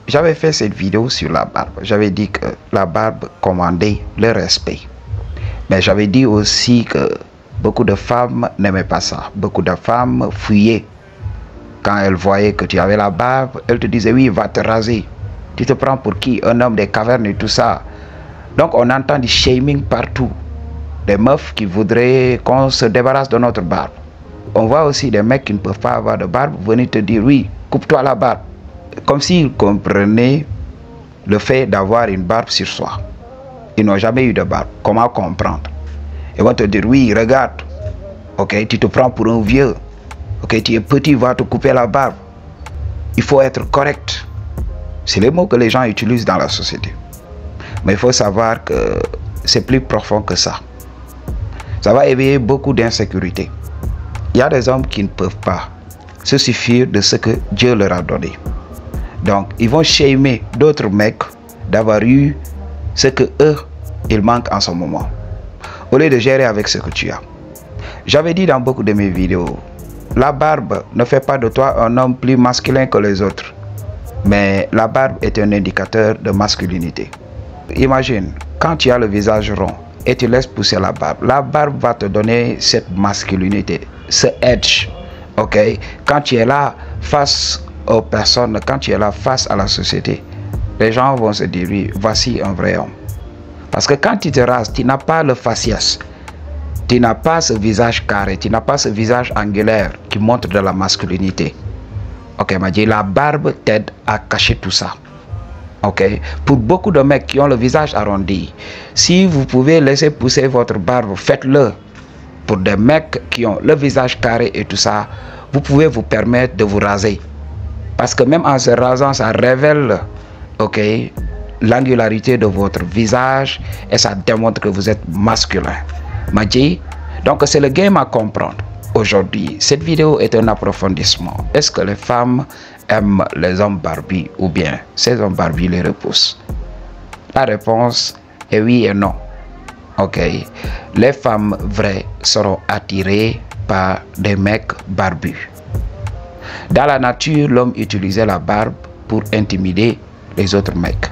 J'avais fait cette vidéo sur la barbe. J'avais dit que la barbe commandait le respect. Mais j'avais dit aussi que beaucoup de femmes n'aimaient pas ça. Beaucoup de femmes fuyaient. Quand elles voyaient que tu avais la barbe, elles te disaient oui, va te raser. Tu te prends pour qui? Un homme des cavernes et tout ça. Donc on entend du shaming partout. Des meufs qui voudraient qu'on se débarrasse de notre barbe. On voit aussi des mecs qui ne peuvent pas avoir de barbe venir te dire oui, coupe-toi la barbe. Comme s'ils comprenaient le fait d'avoir une barbe sur soi. Ils n'ont jamais eu de barbe. Comment comprendre? Ils vont te dire oui, regarde. Ok, tu te prends pour un vieux. Ok, tu es petit, va te couper la barbe. Il faut être correct. C'est les mots que les gens utilisent dans la société. Mais il faut savoir que c'est plus profond que ça. Ça va éveiller beaucoup d'insécurité. Il y a des hommes qui ne peuvent pas se suffire de ce que Dieu leur a donné. Donc, ils vont shamer d'autres mecs d'avoir eu ce que eux, ils manquent en ce moment. Au lieu de gérer avec ce que tu as. J'avais dit dans beaucoup de mes vidéos, la barbe ne fait pas de toi un homme plus masculin que les autres. Mais la barbe est un indicateur de masculinité. Imagine, quand tu as le visage rond et tu laisses pousser la barbe va te donner cette masculinité, ce edge. Ok? Quand tu es là face aux personnes, quand tu es là face à la société, les gens vont se dire oui, voici un vrai homme. Parce que quand tu te rases, tu n'as pas le faciès. Tu n'as pas ce visage carré, tu n'as pas ce visage angulaire qui montre de la masculinité. Ok, m'a dit, la barbe t'aide à cacher tout ça. Ok, pour beaucoup de mecs qui ont le visage arrondi, si vous pouvez laisser pousser votre barbe, faites-le. Pour des mecs qui ont le visage carré et tout ça, vous pouvez vous permettre de vous raser. Parce que même en se rasant, ça révèle, ok, l'angularité de votre visage et ça démontre que vous êtes masculin. M'a dit, donc c'est le game à comprendre. Aujourd'hui, cette vidéo est un approfondissement. Est-ce que les femmes aiment les hommes barbus ou bien ces hommes barbus les repoussent? La réponse est oui et non. Ok, les femmes vraies seront attirées par des mecs barbus. Dans la nature, l'homme utilisait la barbe pour intimider les autres mecs.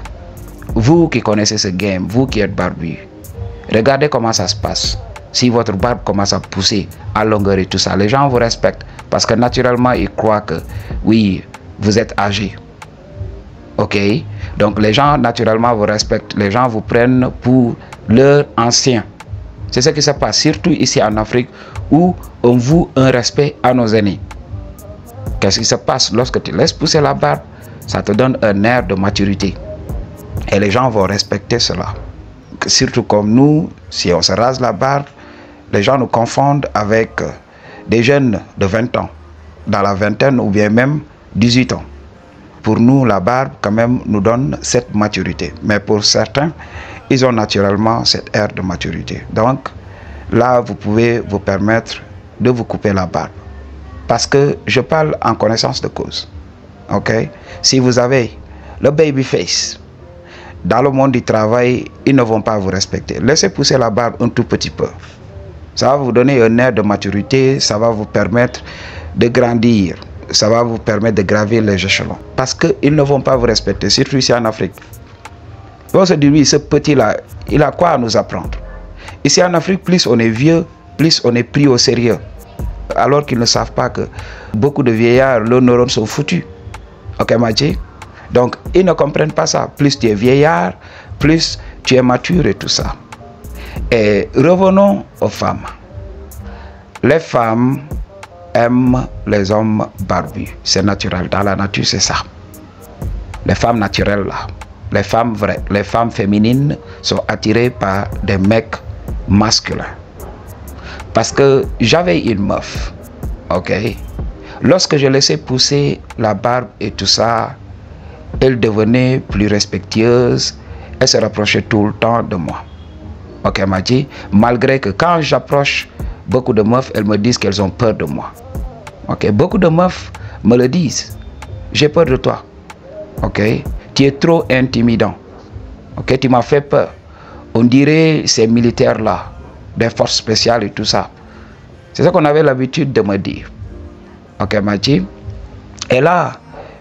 Vous qui connaissez ce game, vous qui êtes barbu, regardez comment ça se passe. Si votre barbe commence à pousser à longueur et tout ça, les gens vous respectent parce que naturellement ils croient que oui, vous êtes âgé. Ok, donc les gens naturellement vous respectent, les gens vous prennent pour leur ancien. C'est ce qui se passe surtout ici en Afrique où on voue un respect à nos aînés. Qu'est-ce qui se passe lorsque tu laisses pousser la barbe? Ça te donne un air de maturité et les gens vont respecter cela. Surtout comme nous, si on se rase la barbe, les gens nous confondent avec des jeunes de 20 ans, dans la vingtaine ou bien même 18 ans. Pour nous, la barbe quand même nous donne cette maturité. Mais pour certains, ils ont naturellement cette ère de maturité. Donc, là, vous pouvez vous permettre de vous couper la barbe. Parce que je parle en connaissance de cause. Ok? Si vous avez le baby face, dans le monde du travail, ils ne vont pas vous respecter. Laissez pousser la barbe un tout petit peu. Ça va vous donner un air de maturité, ça va vous permettre de grandir, ça va vous permettre de gravir les échelons. Parce qu'ils ne vont pas vous respecter, surtout ici en Afrique. Ils vont se dire, oui, ce petit-là, il a quoi à nous apprendre? Ici en Afrique, plus on est vieux, plus on est pris au sérieux. Alors qu'ils ne savent pas que beaucoup de vieillards, leurs neurones sont foutus. Ok, Maji? Donc, ils ne comprennent pas ça. Plus tu es vieillard, plus tu es mature et tout ça. Et revenons aux femmes. Les femmes aiment les hommes barbus. C'est naturel. Dans la nature, c'est ça. Les femmes naturelles, là. Les femmes vraies, les femmes féminines sont attirées par des mecs masculins. Parce que j'avais une meuf. Ok. Lorsque je laissais pousser la barbe et tout ça, elle devenait plus respectueuse, elle se rapprochait tout le temps de moi. Ok, elle m'a dit, malgré que quand j'approche beaucoup de meufs, elles me disent qu'elles ont peur de moi. Ok, beaucoup de meufs me le disent. J'ai peur de toi. Ok, tu es trop intimidant. Ok, tu m'as fait peur. On dirait ces militaires-là, des forces spéciales et tout ça. C'est ça qu'on avait l'habitude de me dire. Ok, elle m'a dit. Et là,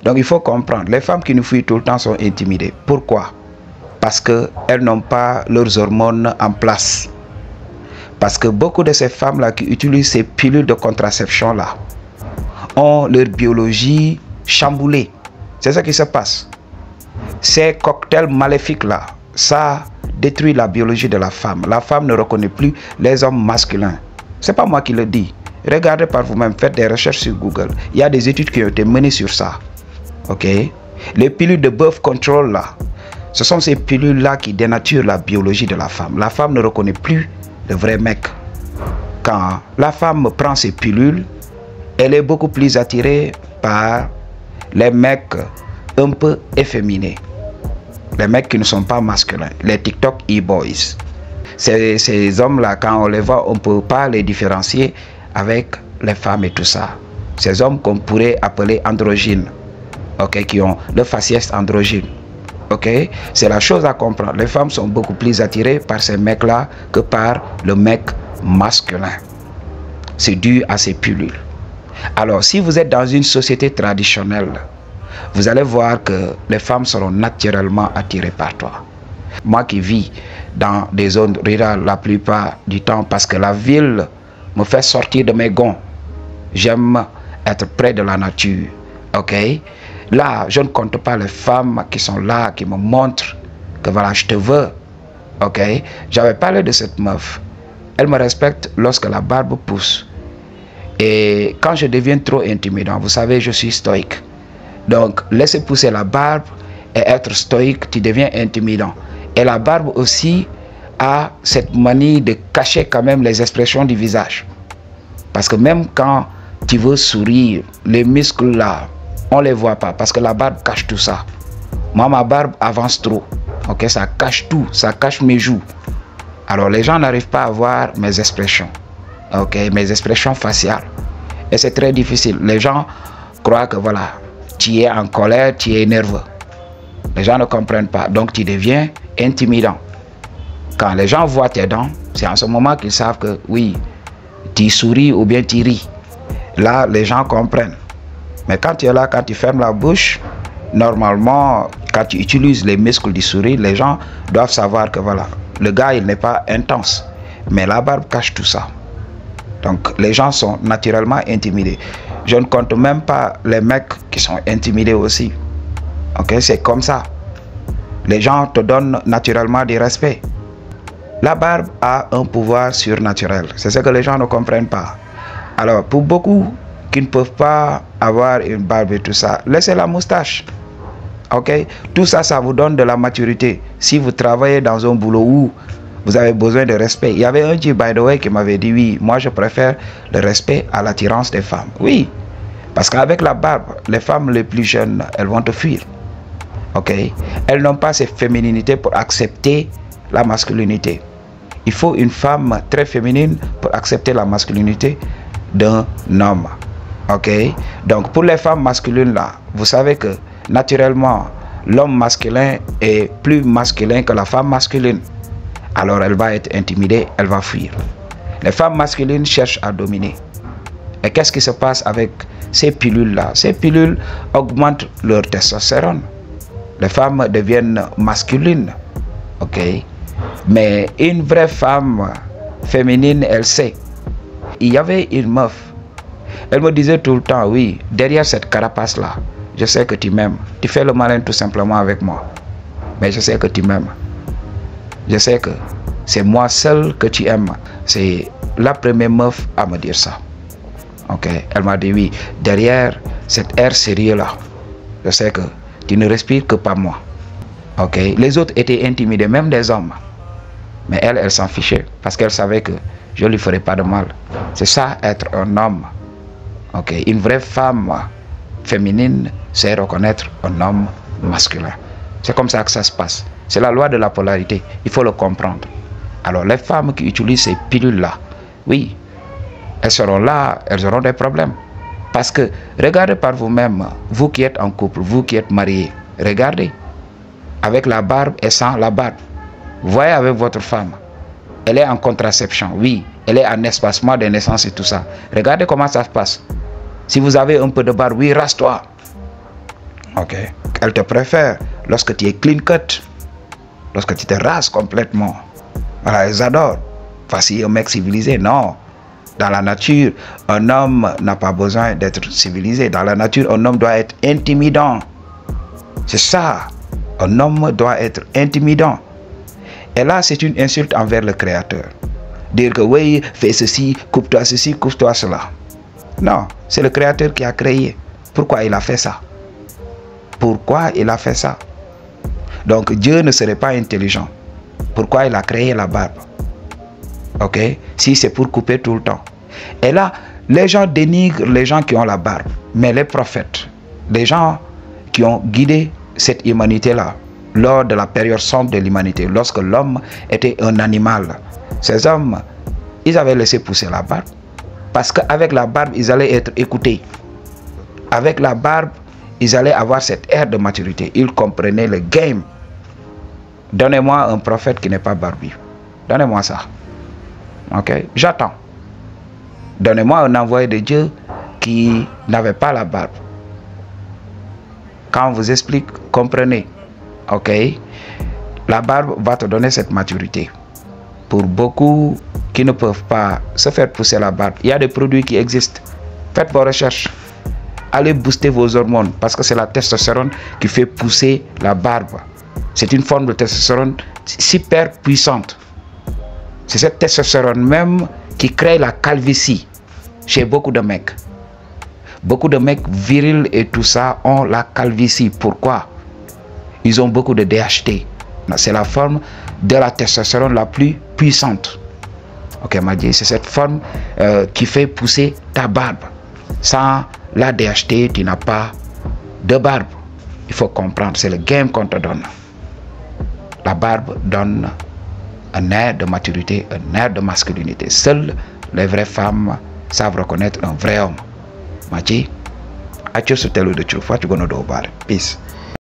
Donc il faut comprendre, les femmes qui nous fuient tout le temps sont intimidées. Pourquoi? Parce qu'elles n'ont pas leurs hormones en place. Parce que beaucoup de ces femmes-là qui utilisent ces pilules de contraception-là ont leur biologie chamboulée. C'est ce qui se passe. Ces cocktails maléfiques-là, ça détruit la biologie de la femme. La femme ne reconnaît plus les hommes masculins. C'est pas moi qui le dis. Regardez par vous-même, faites des recherches sur Google. Il y a des études qui ont été menées sur ça. Ok? Les pilules de birth control là, ce sont ces pilules-là qui dénaturent la biologie de la femme. La femme ne reconnaît plus le vrai mec. Quand la femme prend ces pilules, elle est beaucoup plus attirée par les mecs un peu efféminés. Les mecs qui ne sont pas masculins. Les TikTok e-boys. Ces hommes-là, quand on les voit, on ne peut pas les différencier avec les femmes et tout ça. Ces hommes qu'on pourrait appeler androgynes. Ok, qui ont le faciès androgyne. Ok, c'est la chose à comprendre. Les femmes sont beaucoup plus attirées par ces mecs-là que par le mec masculin. C'est dû à ces pilules. Alors, si vous êtes dans une société traditionnelle, vous allez voir que les femmes seront naturellement attirées par toi. Moi qui vis dans des zones rurales la plupart du temps parce que la ville me fait sortir de mes gonds. J'aime être près de la nature. Ok? Là, je ne compte pas les femmes qui sont là, qui me montrent que voilà, je te veux. Ok? J'avais parlé de cette meuf. Elle me respecte lorsque la barbe pousse. Et quand je deviens trop intimidant, vous savez, je suis stoïque. Donc, laisser pousser la barbe et être stoïque, tu deviens intimidant. Et la barbe aussi a cette manie de cacher quand même les expressions du visage. Parce que même quand tu veux sourire, les muscles là, on ne les voit pas parce que la barbe cache tout ça. Moi, ma barbe avance trop. Ok, ça cache tout, ça cache mes joues. Alors, les gens n'arrivent pas à voir mes expressions. Ok, mes expressions faciales. Et c'est très difficile. Les gens croient que voilà, tu es en colère, tu es nerveux. Les gens ne comprennent pas. Donc, tu deviens intimidant. Quand les gens voient tes dents, c'est en ce moment qu'ils savent que oui, tu souris ou bien tu ris. Là, les gens comprennent. Mais quand tu es là, quand tu fermes la bouche, normalement, quand tu utilises les muscles du sourire, les gens doivent savoir que voilà, le gars, il n'est pas intense. Mais la barbe cache tout ça. Donc, les gens sont naturellement intimidés. Je ne compte même pas les mecs qui sont intimidés aussi. Ok, c'est comme ça. Les gens te donnent naturellement du respect. La barbe a un pouvoir surnaturel. C'est ce que les gens ne comprennent pas. Alors, pour beaucoup qui ne peuvent pas avoir une barbe et tout ça, laissez la moustache. Ok? Tout ça, ça vous donne de la maturité. Si vous travaillez dans un boulot où vous avez besoin de respect. Il y avait un type, by the way, qui m'avait dit, oui, moi je préfère le respect à l'attirance des femmes. Oui, parce qu'avec la barbe, les femmes les plus jeunes, elles vont te fuir. Ok? Elles n'ont pas cette féminité pour accepter la masculinité. Il faut une femme très féminine pour accepter la masculinité d'un homme. Ok? Donc pour les femmes masculines là, vous savez que naturellement, l'homme masculin est plus masculin que la femme masculine. Alors elle va être intimidée, elle va fuir. Les femmes masculines cherchent à dominer. Et qu'est-ce qui se passe avec ces pilules-là? Ces pilules augmentent leur testostérone. Les femmes deviennent masculines. Ok? Mais une vraie femme féminine, elle sait. Il y avait une meuf. Elle me disait tout le temps, oui, derrière cette carapace-là, je sais que tu m'aimes. Tu fais le malin tout simplement avec moi. Mais je sais que tu m'aimes. Je sais que c'est moi seul que tu aimes. C'est la première meuf à me dire ça. Ok? Elle m'a dit oui, derrière cet air sérieux-là, je sais que tu ne respires que par moi. Ok? Les autres étaient intimidés, même des hommes. Mais elle, elle s'en fichait parce qu'elle savait que je ne lui ferais pas de mal. C'est ça, être un homme. Ok? Une vraie femme féminine, c'est reconnaître un homme masculin. C'est comme ça que ça se passe. C'est la loi de la polarité. Il faut le comprendre. Alors, les femmes qui utilisent ces pilules-là, oui, elles seront là, elles auront des problèmes. Parce que, regardez par vous-même, vous qui êtes en couple, vous qui êtes mariés, regardez, avec la barbe et sans la barbe. Vous voyez avec votre femme, elle est en contraception, oui, elle est en espacement de naissance et tout ça. Regardez comment ça se passe. Si vous avez un peu de barbe, oui, rase-toi. Ok. Elles te préfèrent lorsque tu es clean cut, lorsque tu te rases complètement. Voilà, elles adorent. Voici un mec civilisé. Non. Dans la nature, un homme n'a pas besoin d'être civilisé. Dans la nature, un homme doit être intimidant. C'est ça. Un homme doit être intimidant. Et là, c'est une insulte envers le Créateur. Dire que oui, fais ceci, coupe-toi ceci, coupe-toi cela. Non, c'est le Créateur qui a créé. Pourquoi il a fait ça? Pourquoi il a fait ça? Donc Dieu ne serait pas intelligent. Pourquoi il a créé la barbe? Ok? Si c'est pour couper tout le temps. Et là, les gens dénigrent les gens qui ont la barbe. Mais les prophètes, les gens qui ont guidé cette humanité-là, lors de la période sombre de l'humanité, lorsque l'homme était un animal, ces hommes, ils avaient laissé pousser la barbe. Parce qu'avec la barbe, ils allaient être écoutés. Avec la barbe, ils allaient avoir cette ère de maturité. Ils comprenaient le game. Donnez-moi un prophète qui n'est pas barbu. Donnez-moi ça. Ok? J'attends. Donnez-moi un envoyé de Dieu qui n'avait pas la barbe. Quand on vous explique, comprenez. Ok? La barbe va te donner cette maturité. Pour beaucoup qui ne peuvent pas se faire pousser la barbe, il y a des produits qui existent. Faites vos recherches. Allez booster vos hormones parce que c'est la testostérone qui fait pousser la barbe. C'est une forme de testostérone super puissante. C'est cette testostérone même qui crée la calvitie chez beaucoup de mecs. Beaucoup de mecs virils et tout ça ont la calvitie. Pourquoi? Ils ont beaucoup de DHT. C'est la forme de la testostérone la plus puissante. Ok, Madji, c'est cette forme qui fait pousser ta barbe. Sans la DHT, tu n'as pas de barbe. Il faut comprendre, c'est le game qu'on te donne. La barbe donne un air de maturité, un air de masculinité. Seules les vraies femmes savent reconnaître un vrai homme. Madji, à tu de tu vas tu go no do. Peace.